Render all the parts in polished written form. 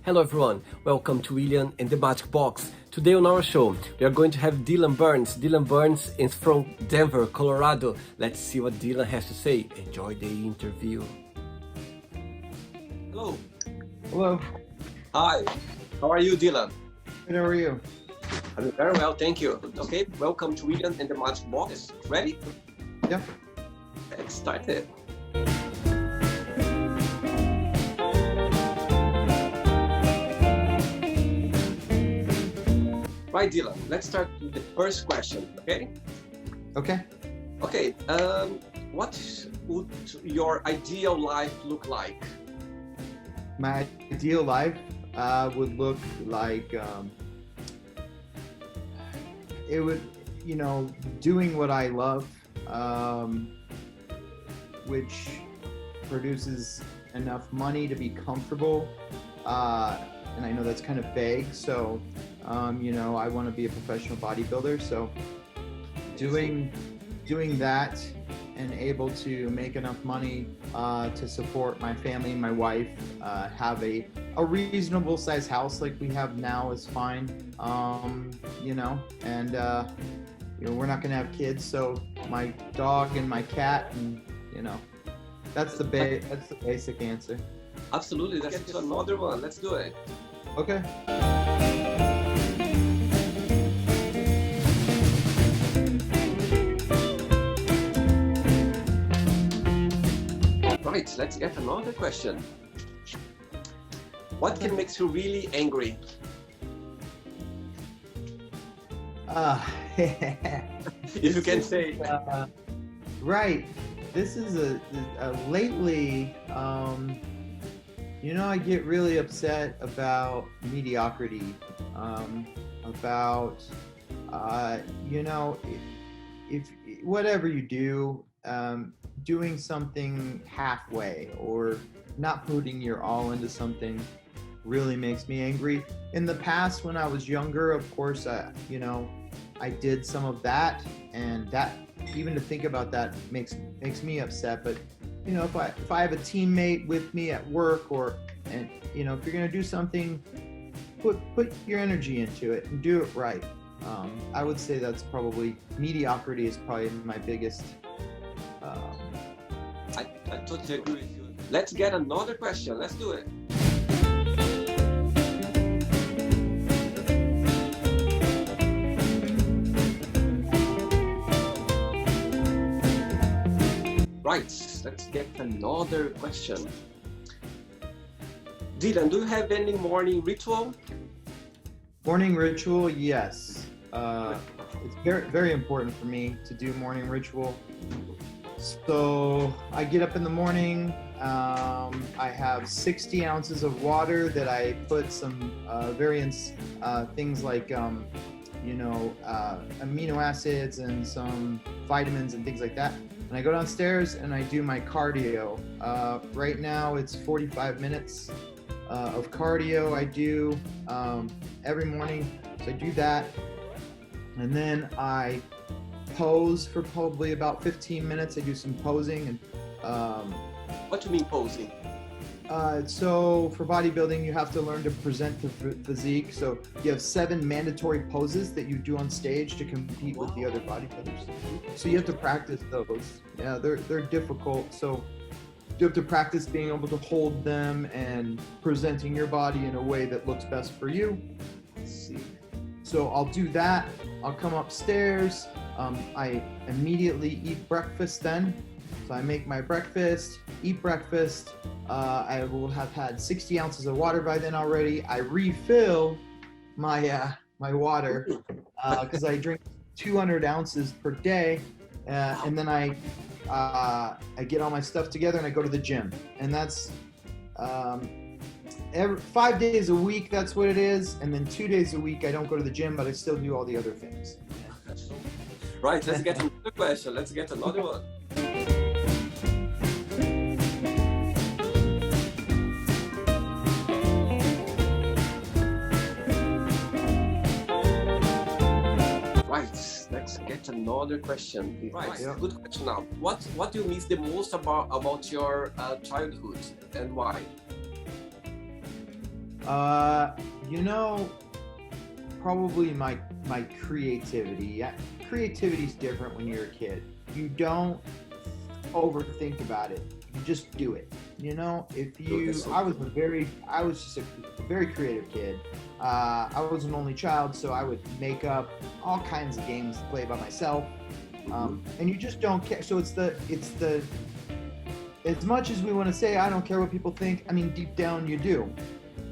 Hello everyone, welcome to William and the Magic Box. Today on our show, we are going to have Dylan Burns. Dylan Burns is from Denver, Colorado. Let's see what Dylan has to say. Enjoy the interview. Hello. Hello. Hi. How are you, Dylan? Good, how are you? I'm very well, thank you. Okay, welcome to William and the Magic Box. Ready? Yeah. Let's start it. Right, Dylan, let's start with the first question, okay? Okay. Okay, what would your ideal life look like? My ideal life would look like it would, doing what I love, which produces enough money to be comfortable. And I know that's kind of vague, so I want to be a professional bodybuilder, so doing that and able to make enough money to support my family and my wife, have a reasonable size house like we have now is fine, and we're not going to have kids, so my dog and my cat, and that's the basic answer. Absolutely, let's get to another one. Let's do it. Okay. Right, let's get another question. What can make you really angry? If you can say. Right. This is lately, I get really upset about mediocrity, about, if whatever you do, doing something halfway or not putting your all into something really makes me angry. In the past, when I was younger, of course, I did some of that, and that, even to think about that makes me upset. But if I have a teammate with me at work, if you're gonna do something, put your energy into it and do it right. I would say that's probably, mediocrity is probably my biggest. I totally agree with you. Let's get another question. Let's do it. Right, let's get another question. Dylan, do you have any morning ritual? Morning ritual, yes. It's very, very important for me to do morning ritual. So I get up in the morning, I have 60 ounces of water that I put some various things like, amino acids and some vitamins and things like that. And I go downstairs and I do my cardio. Right now it's 45 minutes of cardio I do every morning. So I do that. And then I pose for probably about 15 minutes. I do some posing. And what do you mean posing? So for bodybuilding, you have to learn to present the physique. So you have 7 mandatory poses that you do on stage to compete with the other bodybuilders. So you have to practice those. Yeah, they're difficult. So you have to practice being able to hold them and presenting your body in a way that looks best for you. Let's see. So I'll do that. I'll come upstairs. I immediately eat breakfast then. So I make my breakfast, eat breakfast. I will have had 60 ounces of water by then already. I refill my water because I drink 200 ounces per day. And then I get all my stuff together and I go to the gym. And that's 5 days a week, that's what it is. And then 2 days a week, I don't go to the gym, but I still do all the other things. Right, let's get another question. Let's get another one. Right, let's get another question. Right, Yeah. Good question now. What do you miss the most about your childhood and why? Uh, you know, probably my creativity. Yeah, creativity's different when you're a kid. You don't overthink about it. You just do it. You know, if you, I was just a very creative kid. I was an only child, so I would make up all kinds of games to play by myself. And you just don't care. So it's the, as much as we want to say, I don't care what people think, I mean, deep down you do.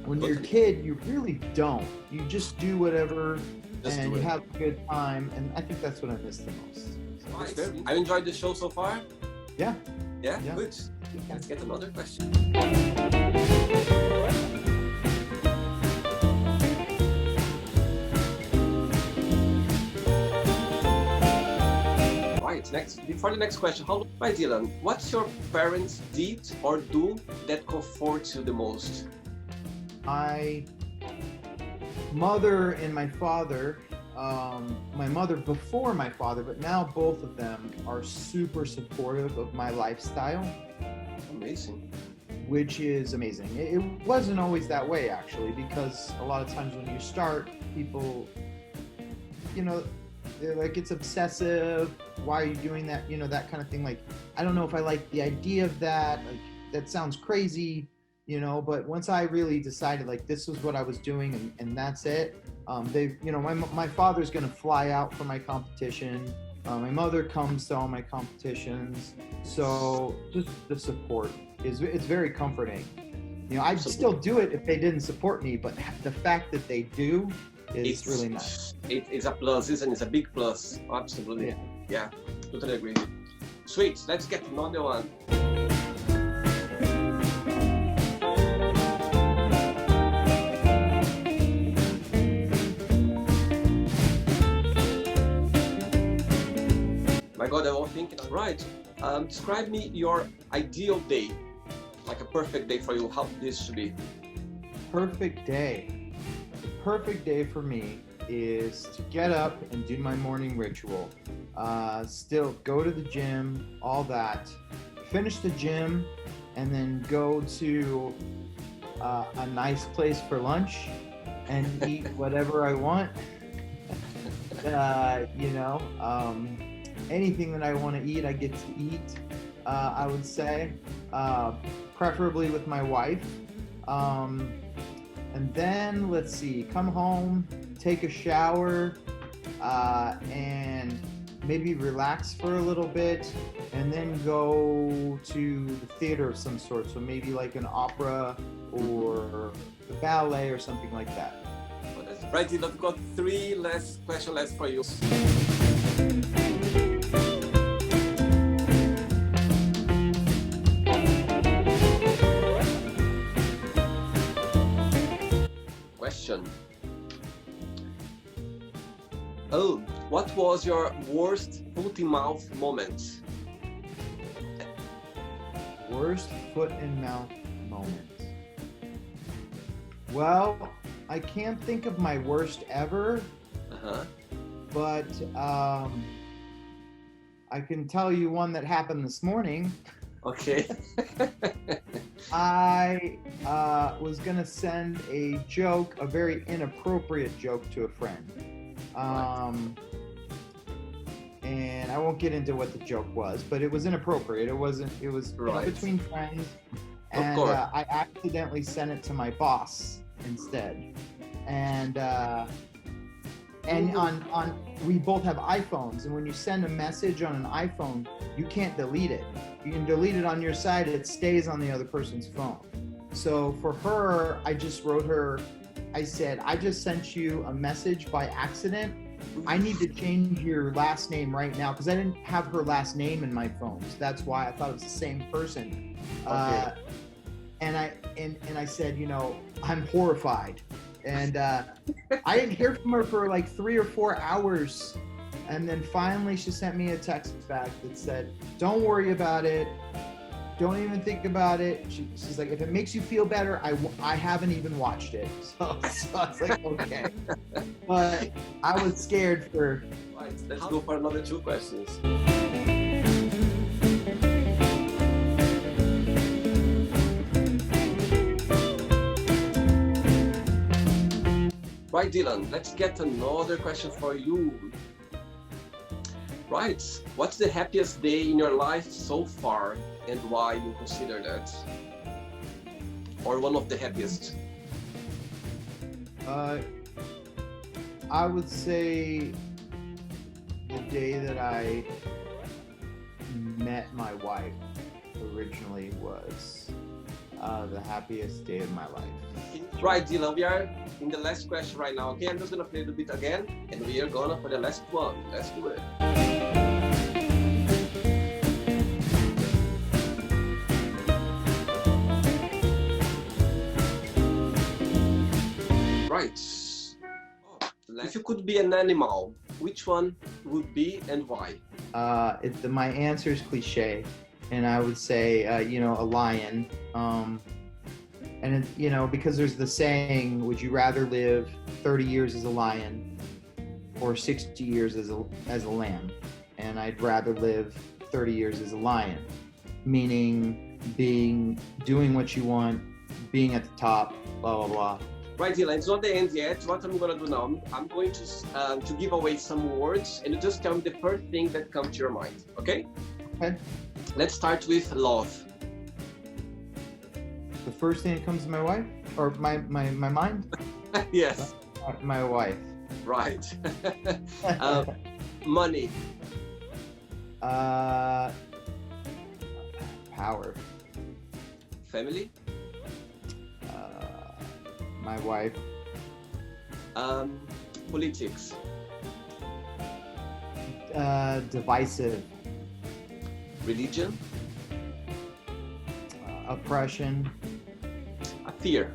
When you're a kid, you really don't. You just do whatever, and you have a good time, and I think that's what I miss the most. Nice. I enjoyed the show so far. Yeah. Yeah, good. Let's get another question. Right, before the next question, right, Dylan, what's your parents did or do that comforts you the most? My mother and my father, my mother before my father, but now both of them are super supportive of my lifestyle. Amazing. Which is amazing. It wasn't always that way, actually, because a lot of times when you start, people, you know, they're like, it's obsessive, why are you doing that, you know, that kind of thing. Like, I don't know if I like the idea of that, like, that sounds crazy, you know, but once I really decided, like, this was what I was doing, and that's it, they, you know, my father's gonna fly out for my competition, my mother comes to all my competitions, so just the support it's very comforting. You know, I'd still do it if they didn't support me, but the fact that they do is really nice. It's a plus, isn't it? It's a big plus. Absolutely. Yeah, totally agree. Sweet, let's get another one. My God, I was thinking, right, describe me your ideal day, like a perfect day for you, how this should be. Perfect day. The perfect day for me is to get up and do my morning ritual. Still go to the gym, all that. Finish the gym and then go to a nice place for lunch and eat whatever I want. You know, anything that I want to eat, I get to eat, I would say, preferably with my wife. And then, let's see, come home, take a shower, and maybe relax for a little bit, and then go to the theater of some sort. So maybe like an opera or a ballet or something like that. Right, I've got three last questions for you. Question. Oh, what was your worst foot in mouth moment? Worst foot in mouth moment. Well, I can't think of my worst ever, but I can tell you one that happened this morning. Okay. I was gonna send a joke, a very inappropriate joke, to a friend. And I won't get into what the joke was, but it was inappropriate. It was you know, between friends, and I accidentally sent it to my boss instead. And on we both have iPhones, and when you send a message on an iPhone, you can't delete it. You can delete it on your side, it stays on the other person's phone. So for her, I just wrote her, I said, I just sent you a message by accident. I need to change your last name right now, because I didn't have her last name in my phone. So that's why I thought it was the same person. Okay. And I said, you know, I'm horrified. And I didn't hear from her for like 3 or 4 hours. And then finally she sent me a text back that said, don't worry about it. Don't even think about it. She's like, if it makes you feel better, I haven't even watched it. So I was like, okay. But I was scared for... Right, let's go for another 2 questions. Right, Dylan, let's get another question for you. Right, what's the happiest day in your life so far and why you consider that? Or one of the happiest? I would say the day that I met my wife originally was the happiest day of my life. Right, Dylan, we are in the last question right now, okay? I'm just gonna play the beat again and we are gonna for the last one. Let's do it. Right. If you could be an animal, which one would be and why? My answer is cliche, and I would say, a lion. Because there's the saying, would you rather live 30 years as a lion or 60 years as a lamb? And I'd rather live 30 years as a lion, meaning doing what you want, being at the top, blah, blah, blah. Right, Dylan, it's not the end yet. What I'm going to do now, I'm going to give away some words and you just tell me the first thing that comes to your mind, okay? Okay. Let's start with love. The first thing that comes to my wife? Or my mind? Yes. My wife. Right. Money. Power. Family. My wife. Politics. Divisive. Religion. Oppression. Fear.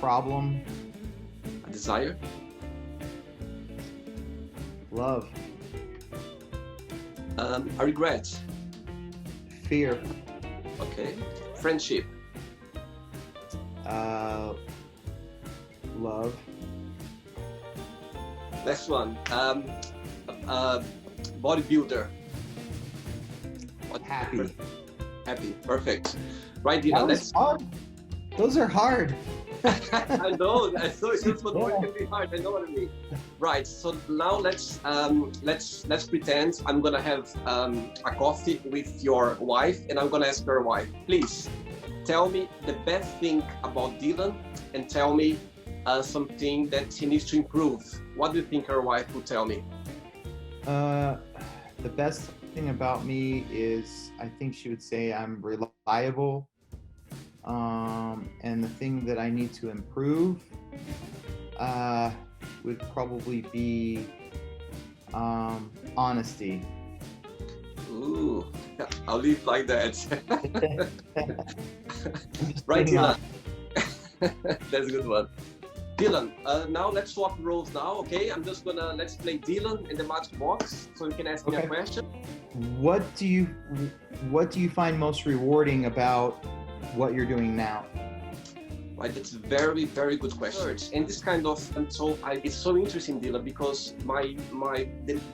Problem. A desire. Love. A regret. Fear. Okay. Friendship. Love. Next one. Bodybuilder. Happy. Happy. Perfect. Right, Dylan. Let's. Those are hard. I know. It's just what can be hard. I know what I mean. Right. So now let's pretend I'm gonna have a coffee with your wife, and I'm gonna ask your wife, please tell me the best thing about Dylan, and tell me something that he needs to improve. What do you think your wife would tell me? The best thing about me is I think she would say I'm reliable. And the thing that I need to improve would probably be honesty. Ooh, I'll leave like that. Right, Dylan. That's a good one. Dylan, now let's swap roles now, okay? Let's play Dylan in the magic box so you can ask me a question. What do you find most rewarding about what you're doing now? Right, that's a very, very good question. And this kind of, it's so interesting, Dylan, because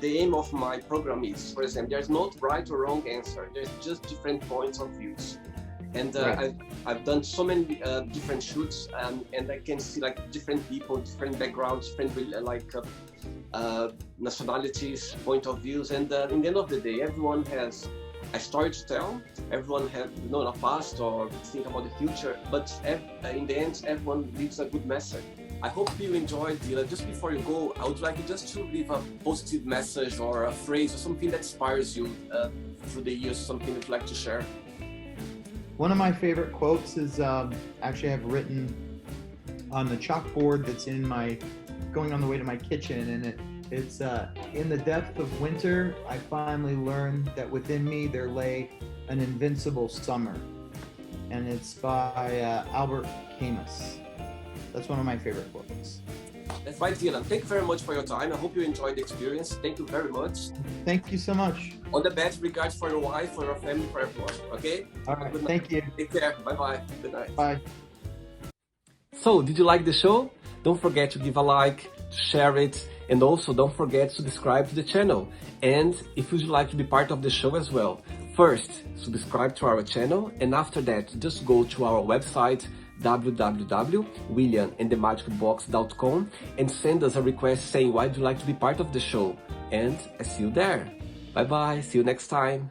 the aim of my program is, for example, there's not right or wrong answer. There's just different points of views. And right. I've done so many different shoots, and I can see like different people, different backgrounds, different nationalities, point of views, and in the end of the day, everyone has a story to tell. Everyone has a past or think about the future, but in the end, everyone leaves a good message. I hope you enjoyed, Dylan. Just before you go, I would like you just to leave a positive message or a phrase or something that inspires you through the years, something you'd like to share. One of my favorite quotes is actually I've written on the chalkboard that's going on the way to my kitchen, and it's in the depth of winter, I finally learned that within me there lay an invincible summer, and it's by Albert Camus. That's one of my favorite quotes. That's right, Dylan. Thank you very much for your time. I hope you enjoyed the experience. Thank you very much. Thank you so much. All the best regards for your wife, for your family, for everyone. Okay? All right. Thank you. Take care. Bye-bye. Good night. Bye. So, did you like the show? Don't forget to give a like, to share it, and also don't forget to subscribe to the channel. And if you'd like to be part of the show as well, first, subscribe to our channel, and after that, just go to our website, www.williamandthemagicbox.com and send us a request saying why would you like to be part of the show. And I see you there. Bye bye, see you next time.